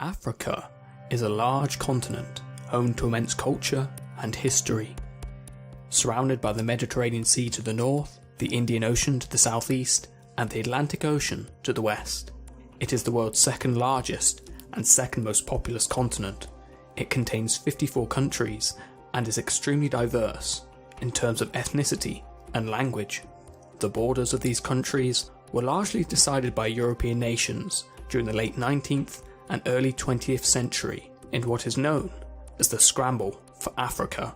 Africa is a large continent home to immense culture and history. Surrounded by the Mediterranean Sea to the north, the Indian Ocean to the southeast, and the Atlantic Ocean to the west, it is the world's second largest and second most populous continent. It contains 54 countries and is extremely diverse in terms of ethnicity and language. The borders of these countries were largely decided by European nations during the late 19th and early 20th century in what is known as the Scramble for Africa.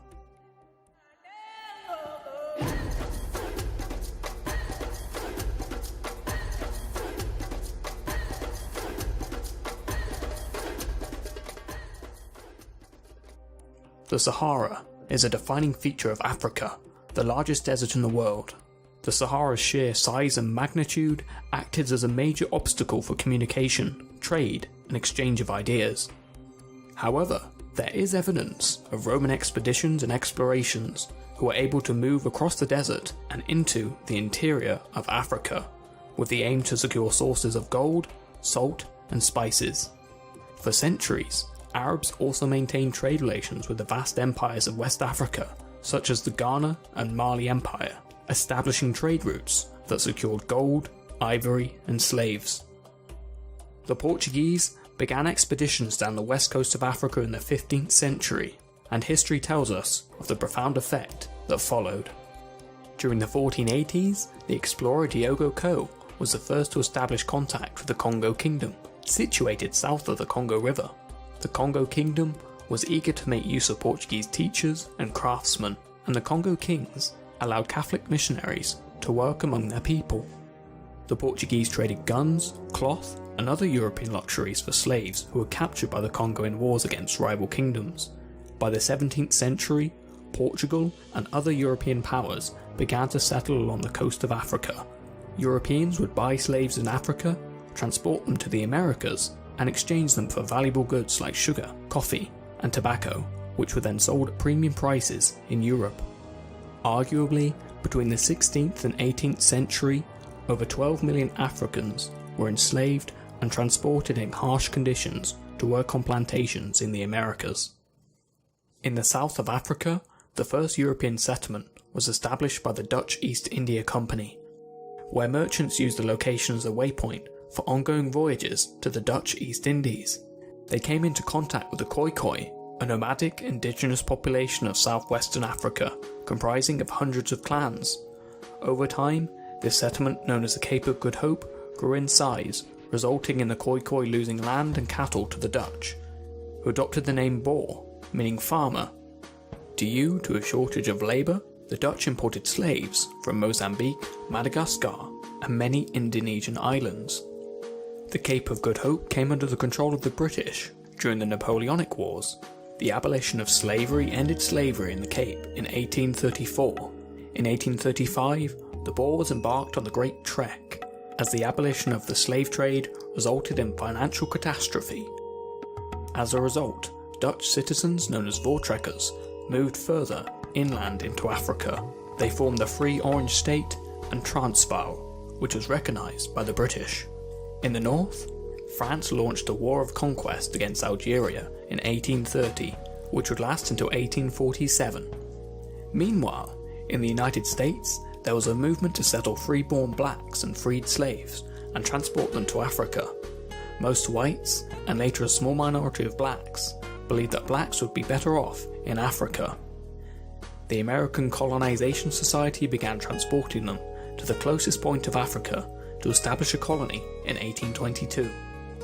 The Sahara is a defining feature of Africa, the largest desert in the world. The Sahara's sheer size and magnitude acted as a major obstacle for communication, trade, and exchange of ideas. However, there is evidence of Roman expeditions and explorations who were able to move across the desert and into the interior of Africa, with the aim to secure sources of gold, salt, and spices. For centuries, Arabs also maintained trade relations with the vast empires of West Africa, such as the Ghana and Mali Empire, establishing trade routes that secured gold, ivory, and slaves. The Portuguese began expeditions down the west coast of Africa in the 15th century, and history tells us of the profound effect that followed. During the 1480s, the explorer Diogo Coe was the first to establish contact with the Congo Kingdom, situated south of the Congo River. The Congo Kingdom was eager to make use of Portuguese teachers and craftsmen, and the Congo kings allowed Catholic missionaries to work among their people. The Portuguese traded guns, cloth, and other European luxuries for slaves who were captured by the Congo in wars against rival kingdoms. By the 17th century, Portugal and other European powers began to settle along the coast of Africa. Europeans would buy slaves in Africa, transport them to the Americas, and exchange them for valuable goods like sugar, coffee, and tobacco, which were then sold at premium prices in Europe. Arguably, between the 16th and 18th century, over 12 million Africans were enslaved and transported in harsh conditions to work on plantations in the Americas. In the south of Africa, the first European settlement was established by the Dutch East India Company, where merchants used the location as a waypoint for ongoing voyages to the Dutch East Indies. They came into contact with the Khoikhoi, a nomadic indigenous population of southwestern Africa comprising of hundreds of clans. Over time, this settlement, known as the Cape of Good Hope, grew in size, resulting in the Khoikhoi losing land and cattle to the Dutch, who adopted the name Boer, meaning farmer. Due to a shortage of labour, the Dutch imported slaves from Mozambique, Madagascar, and many Indonesian islands. The Cape of Good Hope came under the control of the British during the Napoleonic Wars. The abolition of slavery ended slavery in the Cape in 1834. In 1835, the Boers embarked on the Great Trek, as the abolition of the slave trade resulted in financial catastrophe. As a result, Dutch citizens known as Voortrekkers moved further inland into Africa. They formed the Free Orange State and Transvaal, which was recognised by the British. In the north, France launched a war of conquest against Algeria in 1830, which would last until 1847. Meanwhile, in the United States, there was a movement to settle freeborn blacks and freed slaves and transport them to Africa. Most whites, and later a small minority of blacks, believed that blacks would be better off in Africa. The American Colonization Society began transporting them to the closest point of Africa to establish a colony in 1822.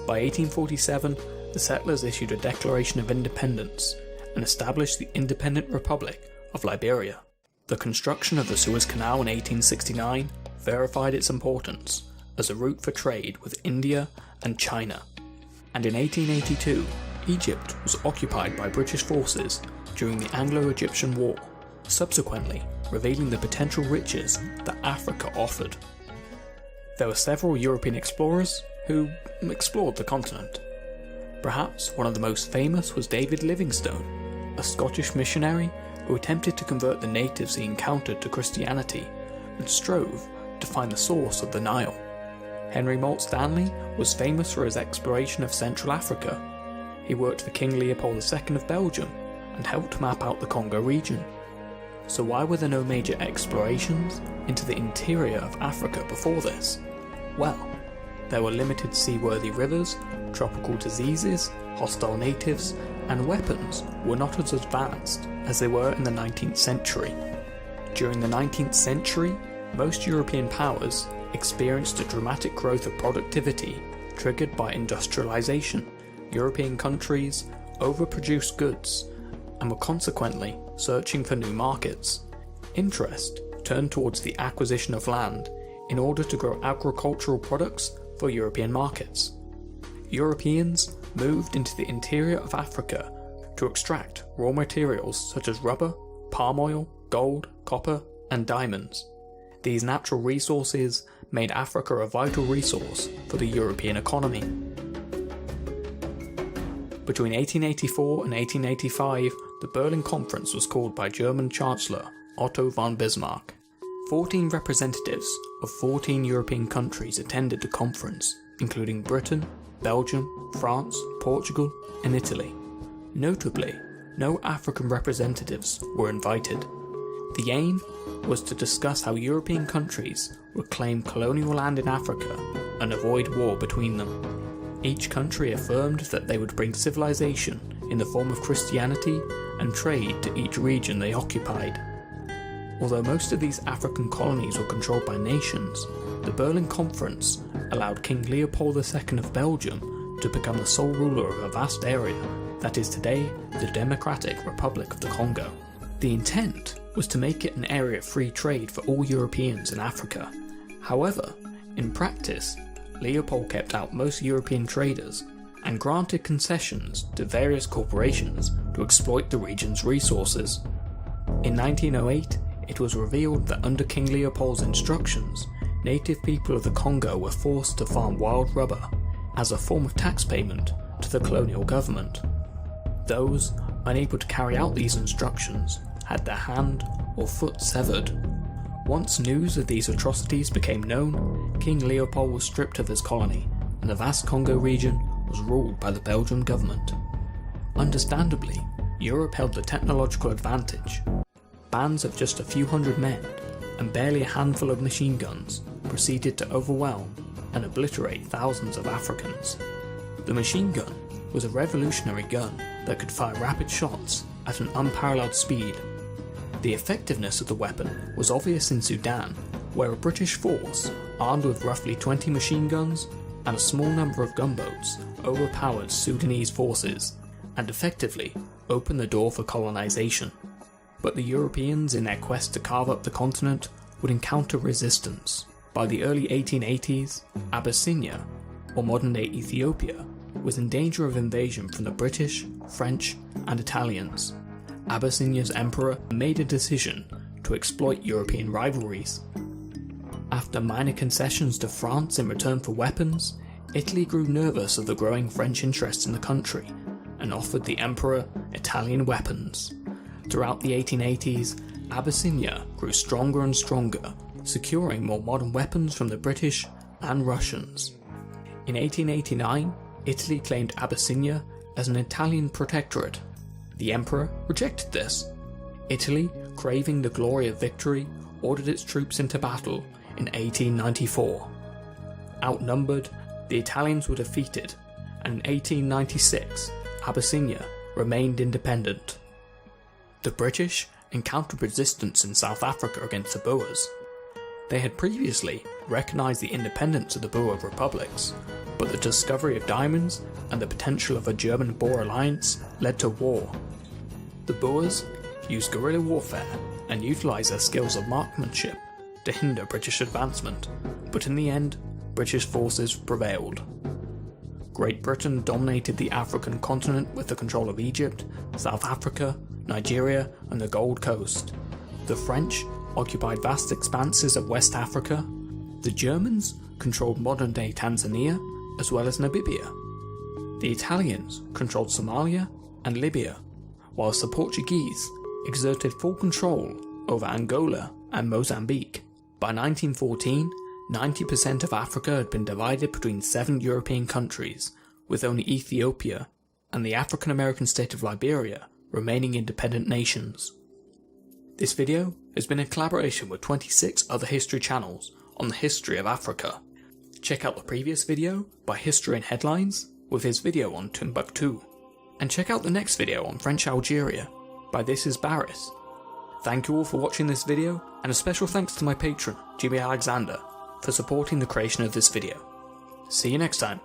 By 1847, the settlers issued a Declaration of Independence and established the Independent Republic of Liberia. The construction of the Suez Canal in 1869 verified its importance as a route for trade with India and China. And in 1882, Egypt was occupied by British forces during the Anglo-Egyptian War, subsequently revealing the potential riches that Africa offered. There were several European explorers who explored the continent. Perhaps one of the most famous was David Livingstone, a Scottish missionary who attempted to convert the natives he encountered to Christianity and strove to find the source of the Nile. Henry Moult Stanley was famous for his exploration of Central Africa, he worked for King Leopold II of Belgium and helped map out the Congo region. So why were there no major explorations into the interior of Africa before this? Well, there were limited seaworthy rivers, tropical diseases, hostile natives, and weapons were not as advanced as they were in the 19th century. During the 19th century, most European powers experienced a dramatic growth of productivity triggered by industrialization. European countries overproduced goods and were consequently searching for new markets. Interest turned towards the acquisition of land in order to grow agricultural products for European markets. Europeans moved into the interior of Africa to extract raw materials such as rubber, palm oil, gold, copper, and diamonds. These natural resources made Africa a vital resource for the European economy. Between 1884 and 1885, the Berlin Conference was called by German Chancellor Otto von Bismarck. 14 representatives of 14 European countries attended the conference, including Britain, Belgium, France, Portugal, and Italy. Notably, no African representatives were invited. The aim was to discuss how European countries would claim colonial land in Africa and avoid war between them. Each country affirmed that they would bring civilization in the form of Christianity and trade to each region they occupied. Although most of these African colonies were controlled by nations, the Berlin Conference allowed King Leopold II of Belgium to become the sole ruler of a vast area that is today the Democratic Republic of the Congo. The intent was to make it an area of free trade for all Europeans in Africa. However, in practice, Leopold kept out most European traders and granted concessions to various corporations to exploit the region's resources. In 1908, it was revealed that under King Leopold's instructions, native people of the Congo were forced to farm wild rubber as a form of tax payment to the colonial government. Those unable to carry out these instructions had their hand or foot severed. Once news of these atrocities became known, King Leopold was stripped of his colony, and the vast Congo region was ruled by the Belgian government. Understandably, Europe held the technological advantage. Bands of just a few hundred men, and barely a handful of machine guns, proceeded to overwhelm and obliterate thousands of Africans. The machine gun was a revolutionary gun that could fire rapid shots at an unparalleled speed. The effectiveness of the weapon was obvious in Sudan, where a British force, armed with roughly 20 machine guns and a small number of gunboats, overpowered Sudanese forces and effectively opened the door for colonization. But the Europeans, in their quest to carve up the continent, would encounter resistance. By the early 1880s, Abyssinia, or modern-day Ethiopia, was in danger of invasion from the British, French, and Italians. Abyssinia's emperor made a decision to exploit European rivalries. After minor concessions to France in return for weapons, Italy grew nervous of the growing French interest in the country and offered the emperor Italian weapons. Throughout the 1880s, Abyssinia grew stronger and stronger, securing more modern weapons from the British and Russians. In 1889, Italy claimed Abyssinia as an Italian protectorate. The emperor rejected this. Italy, craving the glory of victory, ordered its troops into battle in 1894. Outnumbered, the Italians were defeated, and in 1896, Abyssinia remained independent. The British encountered resistance in South Africa against the Boers. They had previously recognised the independence of the Boer republics, but the discovery of diamonds and the potential of a German-Boer alliance led to war. The Boers used guerrilla warfare and utilised their skills of marksmanship to hinder British advancement, but in the end, British forces prevailed. Great Britain dominated the African continent with the control of Egypt, South Africa, Nigeria, and the Gold Coast. The French occupied vast expanses of West Africa. The Germans controlled modern-day Tanzania, as well as Namibia. The Italians controlled Somalia and Libya, whilst the Portuguese exerted full control over Angola and Mozambique. By 1914, 90% of Africa had been divided between 7 European countries, with only Ethiopia and the African American state of Liberia remaining independent nations. This video has been in collaboration with 26 other history channels on the history of Africa. Check out the previous video by History and Headlines with his video on Timbuktu, and check out the next video on French Algeria by This Is Barris. Thank you all for watching this video, and a special thanks to my patron, Jimmy Alexander, for supporting the creation of this video. See you next time.